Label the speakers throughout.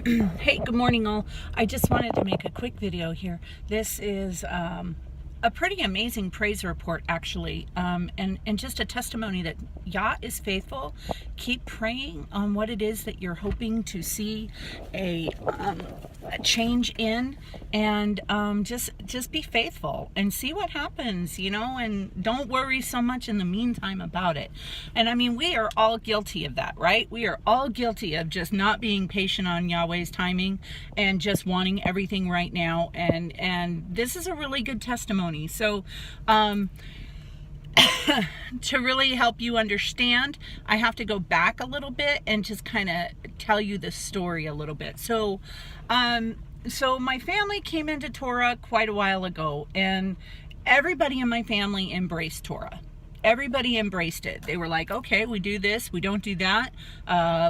Speaker 1: Hey, good morning all. I just wanted to make a quick video here. This is a pretty amazing praise report actually, and just a testimony that Yah is faithful. Keep praying on what it is that you're hoping to see a change in, and just be faithful and see what happens, and don't worry so much in the meantime about it. And I mean, we are all guilty of that, right? We are all guilty of just not being patient on Yahweh's timing and just wanting everything right now, and this is a really good testimony. So to really help you understand, I have to go back a little bit and just kind of tell you the story a little bit. So my family came into Torah quite a while ago, and everybody in my family embraced Torah. Everybody embraced it. They were like, okay, we do this, we don't do that.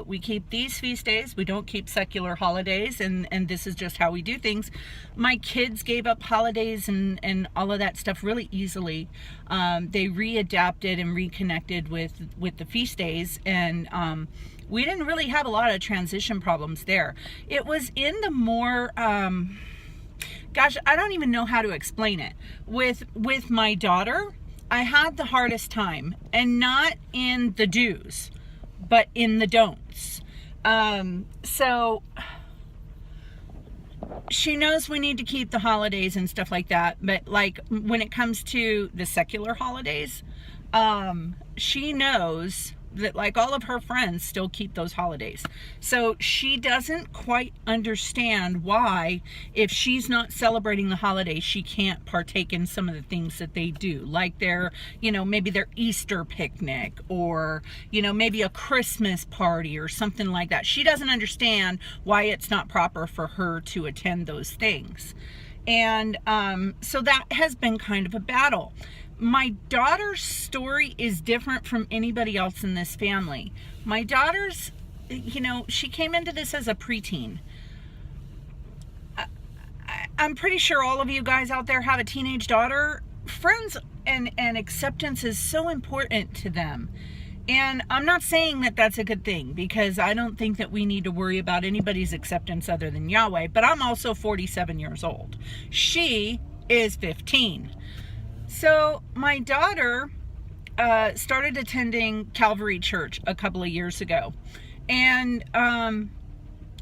Speaker 1: We keep these feast days, we don't keep secular holidays, and this is just how we do things. My kids gave up holidays and all of that stuff really easily. They readapted and reconnected with the feast days, and we didn't really have a lot of transition problems there. It was in the more, gosh, I don't even know how to explain it. With my daughter, I had the hardest time, and not in the do's, but in the don'ts. So she knows we need to keep the holidays and stuff like that, but like when it comes to the secular holidays, she knows that like all of her friends still keep those holidays. So she doesn't quite understand why, if she's not celebrating the holiday, she can't partake in some of the things that they do, like their, maybe their Easter picnic, or, maybe a Christmas party or something like that. She doesn't understand why it's not proper for her to attend those things. And so that has been kind of a battle. My daughter's story is different from anybody else in this family. My daughter's, she came into this as a preteen. I'm pretty sure all of you guys out there have a teenage daughter. Friends and acceptance is so important to them. And I'm not saying that that's a good thing, because I don't think that we need to worry about anybody's acceptance other than Yahweh. But I'm also 47 years old. She is 15. So my daughter started attending Calvary Church a couple of years ago. And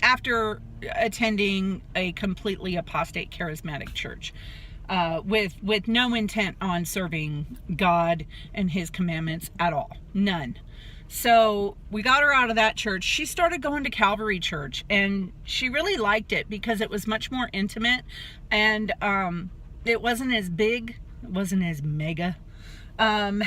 Speaker 1: after attending a completely apostate charismatic church, with no intent on serving God and his commandments at all. None. So we got her out of that church. She started going to Calvary Church, and she really liked it because it was much more intimate, and it wasn't as big. It wasn't as mega. And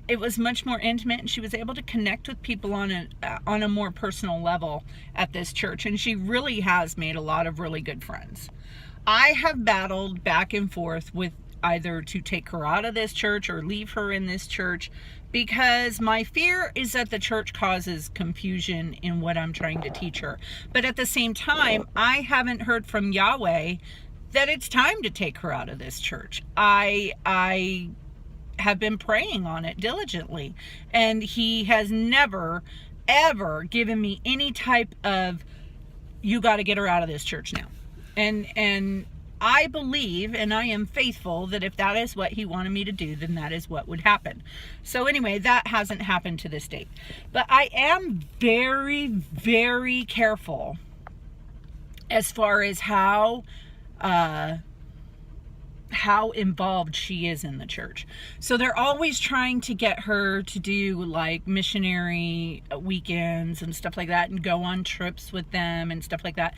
Speaker 1: it was much more intimate, and she was able to connect with people on a more personal level at this church, and she really has made a lot of really good friends. I have battled back and forth with either to take her out of this church or leave her in this church, because my fear is that the church causes confusion in what I'm trying to teach her. But at the same time, I haven't heard from Yahweh that it's time to take her out of this church. I have been praying on it diligently, and he has never, ever given me any type of, you got to get her out of this church now. And I believe, and I am faithful, that if that is what he wanted me to do, then that is what would happen. So anyway, that hasn't happened to this date. But I am very, very careful as far as how involved she is in the church. So they're always trying to get her to do like missionary weekends and stuff like that, and go on trips with them and stuff like that.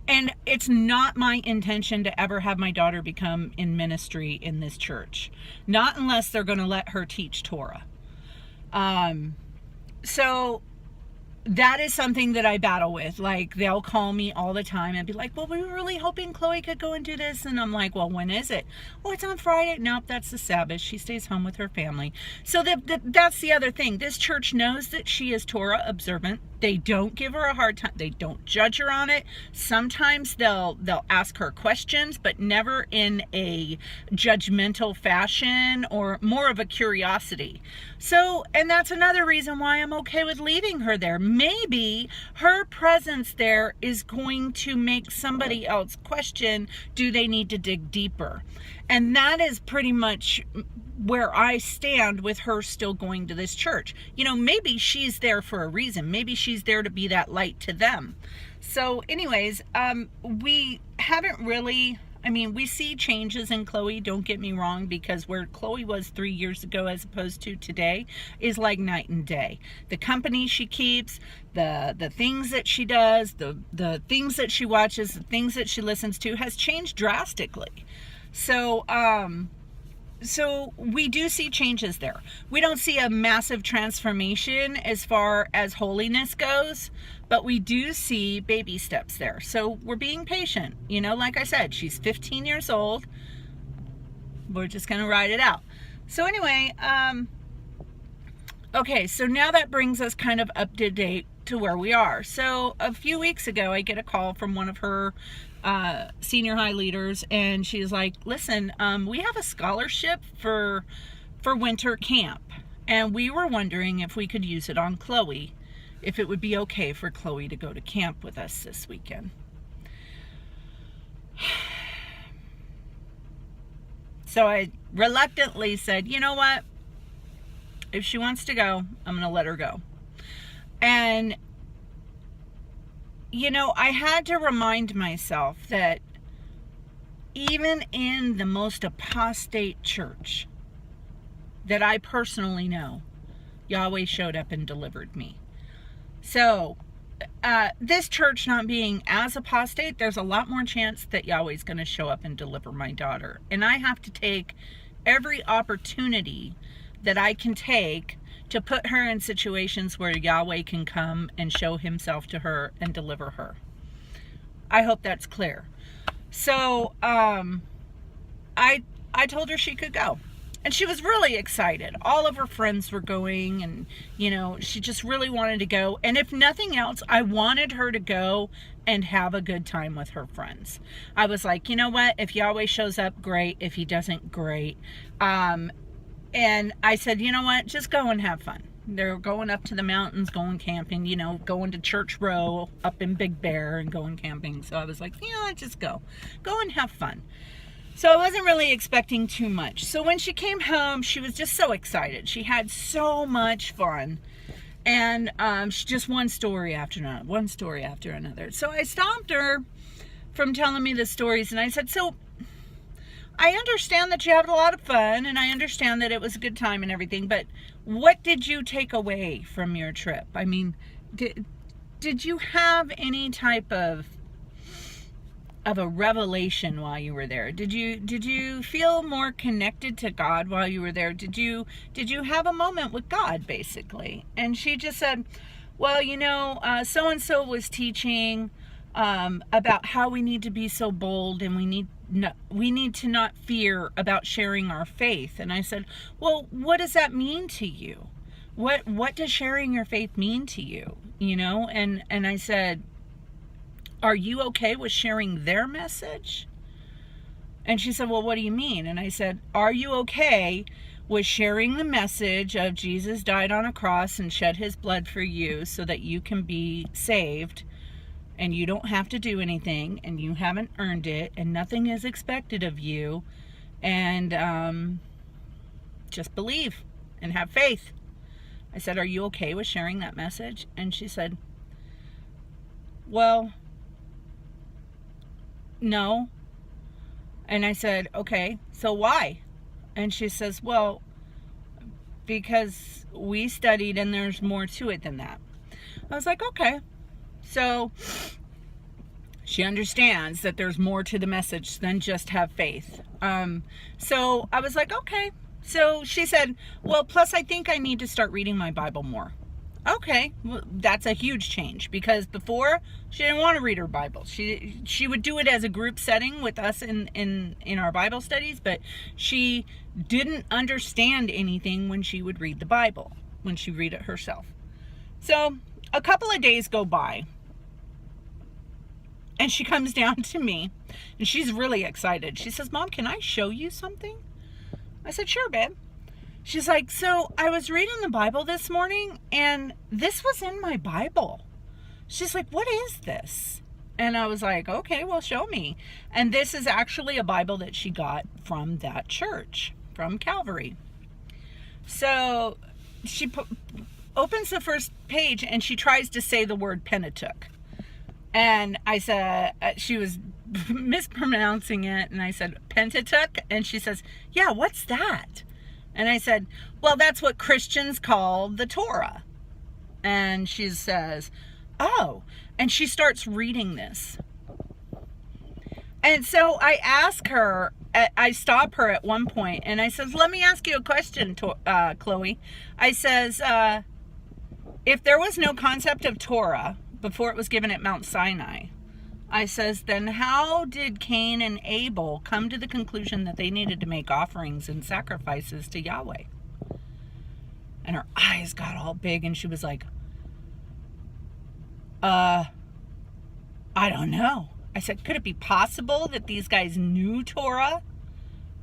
Speaker 1: And it's not my intention to ever have my daughter become in ministry in this church, not unless they're going to let her teach Torah. So that is something that I battle with. Like, they'll call me all the time and be like, well, we were really hoping Chloe could go and do this. And I'm like, well, when is it? Oh, it's on Friday. Nope, that's the Sabbath. She stays home with her family. So that's the other thing. This church knows that she is Torah observant. They don't give her a hard time. They don't judge her on it. Sometimes they'll ask her questions, but never in a judgmental fashion, or more of a curiosity. So, and that's another reason why I'm okay with leaving her there. Maybe her presence there is going to make somebody else question, do they need to dig deeper? And that is pretty much where I stand with her still going to this church. You know, maybe she's there for a reason. Maybe she's there to be that light to them. So anyways, we haven't really, we see changes in Chloe, don't get me wrong, because where Chloe was 3 years ago as opposed to today is like night and day. The company she keeps, the things that she does, the things that she watches, the things that she listens to has changed drastically. So we do see changes there. We don't see a massive transformation as far as holiness goes, but we do see baby steps there. So we're being patient. You know, like I said, she's 15 years old. We're just going to ride it out. So anyway, okay, so now that brings us kind of up to date to where we are. So a few weeks ago, I get a call from one of her senior high leaders, and she's like, listen, we have a scholarship for winter camp, and we were wondering if we could use it on Chloe, if it would be okay for Chloe to go to camp with us this weekend. So I reluctantly said, you know what, if she wants to go, I'm gonna let her go. And you know, I had to remind myself that even in the most apostate church that I personally know, Yahweh showed up and delivered me. So, this church not being as apostate, there's a lot more chance that Yahweh's going to show up and deliver my daughter. And I have to take every opportunity that I can take to put her in situations where Yahweh can come and show himself to her and deliver her. I hope that's clear. So, I told her she could go. And she was really excited. All of her friends were going, and, you know, she just really wanted to go. And if nothing else, I wanted her to go and have a good time with her friends. I was like, you know what? If Yahweh shows up, great. If he doesn't, great. And I said, you know what, just go and have fun. They're going up to the mountains, going camping, you know, going to Church Row up in Big Bear and going camping. So I was like, yeah, just go and have fun. So I wasn't really expecting too much. So when she came home, she was just so excited. She had so much fun. And she just one story after another. So I stopped her from telling me the stories, and I said, so I understand that you had a lot of fun, and I understand that it was a good time and everything, but what did you take away from your trip? I mean, did you have any type of a revelation while you were there? Did you feel more connected to God while you were there? Did you have a moment with God, basically? And she just said, well, you know, so-and-so was teaching about how we need to be so bold, and we need to not fear about sharing our faith. And I said, well, what does that mean to you? What does sharing your faith mean to you? You know, and I said, are you okay with sharing their message? And she said, well, what do you mean? And I said, are you okay with sharing the message of Jesus died on a cross and shed his blood for you so that you can be saved, and you don't have to do anything, and you haven't earned it, and nothing is expected of you, and just believe and have faith? I said, are you okay with sharing that message? And she said, well, no. And I said, okay, so why? And she says, well, because we studied and there's more to it than that. I was like, okay. So she understands that there's more to the message than just have faith. So I was like, okay. So she said, well, plus I think I need to start reading my Bible more. Okay, well, that's a huge change, because before she didn't want to read her Bible. She would do it as a group setting with us in our Bible studies, but she didn't understand anything when she would read the Bible, when she read it herself. So a couple of days go by, and she comes down to me, and she's really excited. She says, Mom, can I show you something? I said, sure, babe. She's like, so I was reading the Bible this morning, and this was in my Bible. She's like, what is this? And I was like, okay, well, show me. And this is actually a Bible that she got from that church, from Calvary. So she opens the first page, and she tries to say the word Pentateuch. And I said, she was mispronouncing it, and I said, Pentateuch? And she says, yeah, what's that? And I said, well, that's what Christians call the Torah. And she says, oh. And she starts reading this. And so I ask her, I stop her at one point, and I says, let me ask you a question, Chloe. I says, if there was no concept of Torah before it was given at Mount Sinai, I says, then how did Cain and Abel come to the conclusion that they needed to make offerings and sacrifices to Yahweh? And her eyes got all big, and she was like, I don't know. I said, could it be possible that these guys knew Torah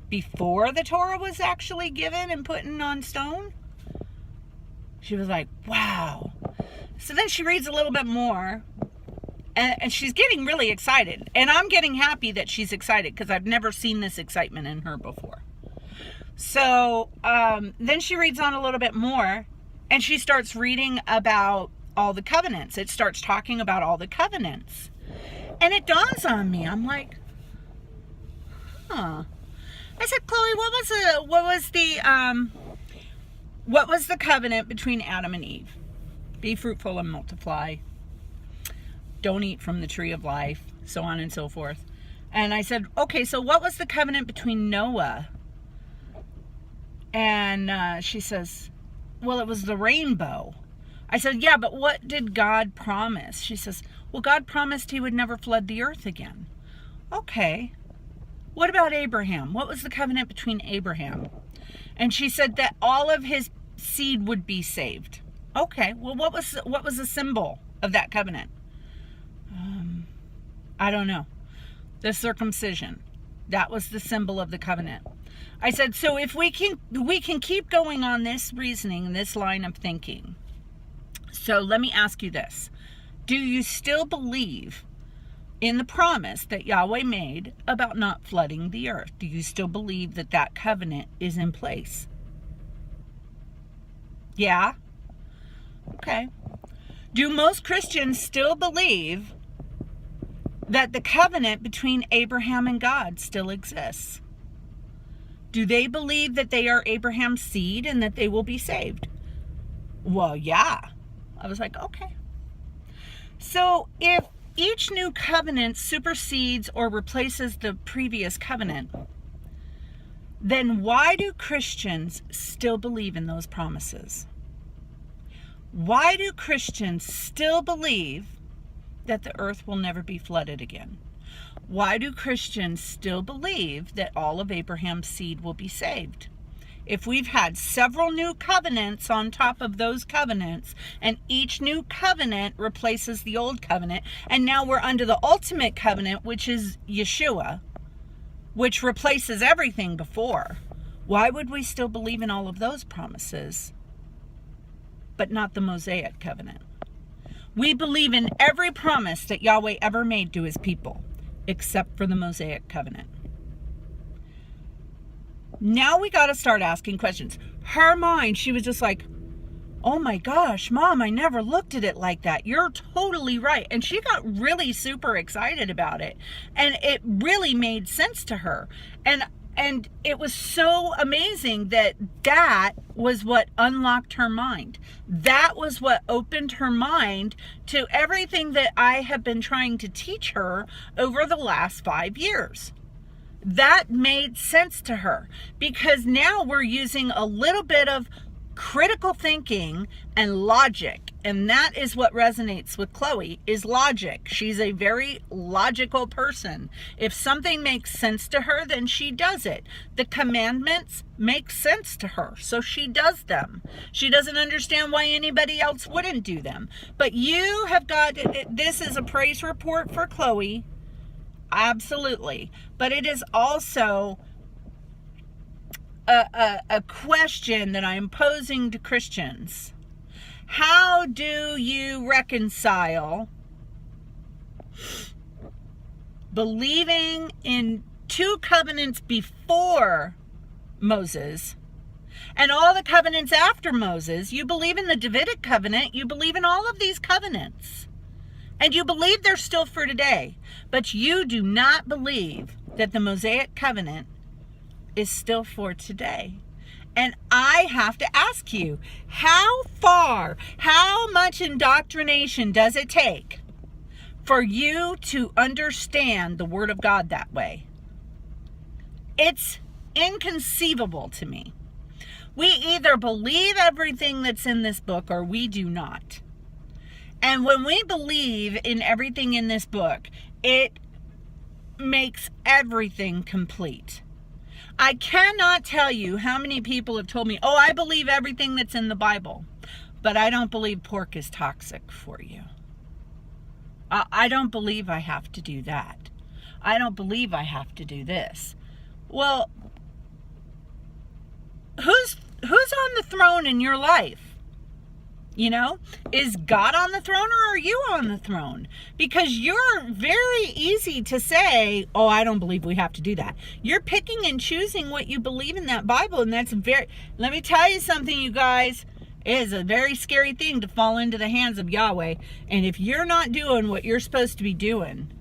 Speaker 1: before the Torah was actually given and put in on stone? She was like, wow. So then she reads a little bit more, and she's getting really excited. And I'm getting happy that she's excited, because I've never seen this excitement in her before. So then she reads on a little bit more, and she starts reading about all the covenants. It starts talking about all the covenants. And it dawns on me. I'm like, huh. I said, Chloe, what was the covenant between Adam and Eve? Be fruitful and multiply. Don't eat from the tree of life, so on and so forth. And I said, okay, so what was the covenant between Noah? And she says, well, it was the rainbow. I said, yeah, but what did God promise? She says, well, God promised he would never flood the earth again. Okay. What about Abraham? What was the covenant between Abraham? And she said that all of his seed would be saved. Okay. Well, what was the symbol of that covenant? I don't know. The circumcision. That was the symbol of the covenant. I said, so if we can keep going on this reasoning, this line of thinking. So let me ask you this. Do you still believe in the promise that Yahweh made about not flooding the earth? Do you still believe that that covenant is in place? Yeah? Okay. Do most Christians still believe that the covenant between Abraham and God still exists? Do they believe that they are Abraham's seed and that they will be saved? Well, yeah. I was like, okay. So if each new covenant supersedes or replaces the previous covenant, then why do Christians still believe in those promises? Why do Christians still believe that the earth will never be flooded again? Why do Christians still believe that all of Abraham's seed will be saved? If we've had several new covenants on top of those covenants, and each new covenant replaces the old covenant, and now we're under the ultimate covenant, which is Yeshua, which replaces everything before, why would we still believe in all of those promises, but not the Mosaic covenant? We believe in every promise that Yahweh ever made to his people, except for the Mosaic covenant. Now we got to start asking questions. Her mind, she was just like, oh my gosh, Mom, I never looked at it like that. You're totally right. And she got really super excited about it. And it really made sense to her. And it was so amazing that was what unlocked her mind. That was what opened her mind to everything that I have been trying to teach her over the last 5 years. That made sense to her, because now we're using a little bit of critical thinking and logic. And that is what resonates with Chloe, is logic. She's a very logical person. If something makes sense to her, then she does it. The commandments make sense to her, so she does them. She doesn't understand why anybody else wouldn't do them. But you have got, this is a praise report for Chloe, absolutely. But it is also a question that I'm posing to Christians. How do you reconcile believing in 2 covenants before Moses and all the covenants after Moses? You believe in the Davidic covenant, you believe in all of these covenants, and you believe they're still for today, but you do not believe that the Mosaic covenant is still for today. And I have to ask you, how much indoctrination does it take for you to understand the Word of God that way? It's inconceivable to me. We either believe everything that's in this book or we do not. And when we believe in everything in this book, it makes everything complete. I cannot tell you how many people have told me, oh, I believe everything that's in the Bible, but I don't believe pork is toxic for you. I don't believe I have to do that. I don't believe I have to do this. Well, who's on the throne in your life? You know, is God on the throne or are you on the throne? Because you're very easy to say, oh, I don't believe we have to do that. You're picking and choosing what you believe in that Bible. And that's let me tell you something, you guys. It is a very scary thing to fall into the hands of Yahweh. And if you're not doing what you're supposed to be doing,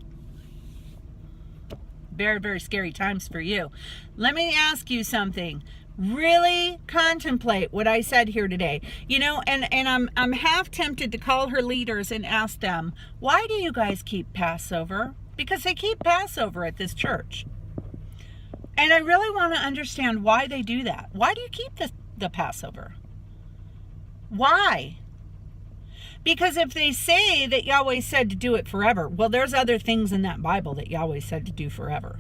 Speaker 1: very, very scary times for you. Let me ask you something. Really contemplate what I said here today. You know, and I'm half tempted to call her leaders and ask them, why do you guys keep Passover? Because they keep Passover at this church. And I really want to understand why they do that. Why do you keep the Passover? Why? Because if they say that Yahweh said to do it forever, well, there's other things in that Bible that Yahweh said to do forever.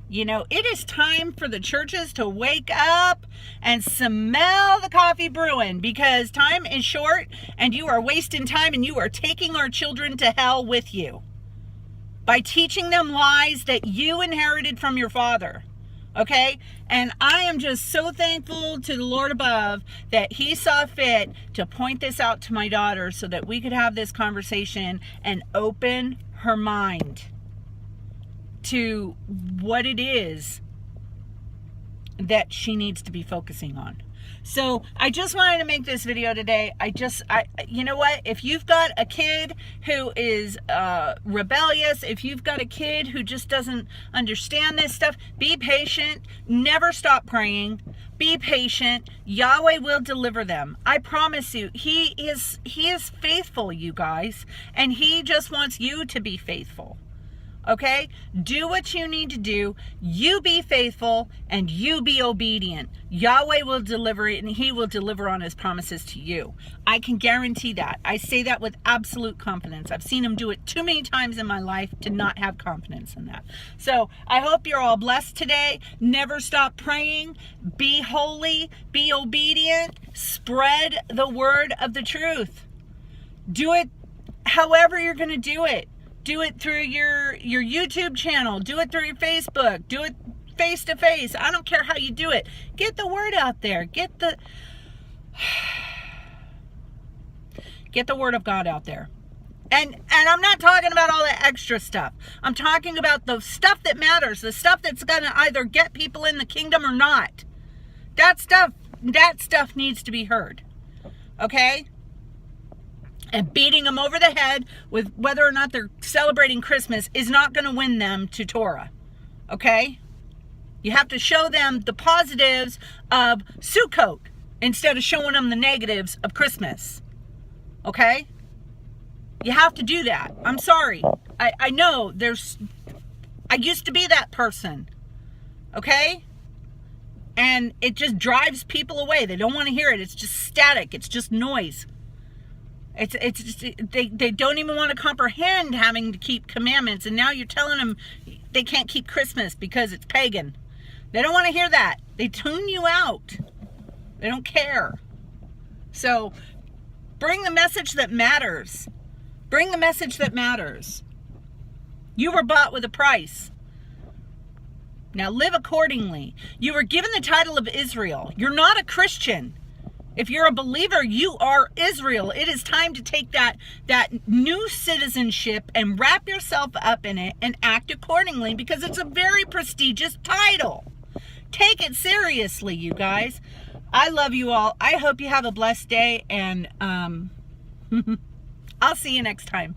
Speaker 1: You know, it is time for the churches to wake up and smell the coffee brewing, because time is short and you are wasting time and you are taking our children to hell with you by teaching them lies that you inherited from your father. Okay? And I am just so thankful to the Lord above that he saw fit to point this out to my daughter so that we could have this conversation and open her mind to what it is that she needs to be focusing on. So I just wanted to make this video today. You know what? If you've got a kid who is rebellious, if you've got a kid who just doesn't understand this stuff, be patient. Never stop praying. Be patient. Yahweh will deliver them. I promise you. He is faithful, you guys, and he just wants you to be faithful. Okay? Do what you need to do. You be faithful and you be obedient. Yahweh will deliver it and he will deliver on his promises to you. I can guarantee that. I say that with absolute confidence. I've seen him do it too many times in my life to not have confidence in that. So I hope you're all blessed today. Never stop praying. Be holy. Be obedient. Spread the word of the truth. Do it however you're going to do it. Do it through your YouTube channel. Do it through your Facebook. Do it face to face. I don't care how you do it. Get the word out there. Get the word of God out there. And I'm not talking about all the extra stuff. I'm talking about the stuff that matters. The stuff that's going to either get people in the kingdom or not. That stuff needs to be heard. Okay? And beating them over the head with whether or not they're celebrating Christmas is not going to win them to Torah. Okay? You have to show them the positives of Sukkot instead of showing them the negatives of Christmas. Okay? You have to do that. I'm sorry. I know I used to be that person. Okay? And it just drives people away. They don't want to hear it. It's just static. It's just noise. It's just, they don't even want to comprehend having to keep commandments. And now you're telling them they can't keep Christmas because it's pagan. They don't want to hear that. They tune you out. They don't care. So bring the message that matters. Bring the message that matters. You were bought with a price. Now live accordingly. You were given the title of Israel. You're not a Christian. If you're a believer, you are Israel. It is time to take that new citizenship and wrap yourself up in it and act accordingly, because it's a very prestigious title. Take it seriously, you guys. I love you all. I hope you have a blessed day, and I'll see you next time.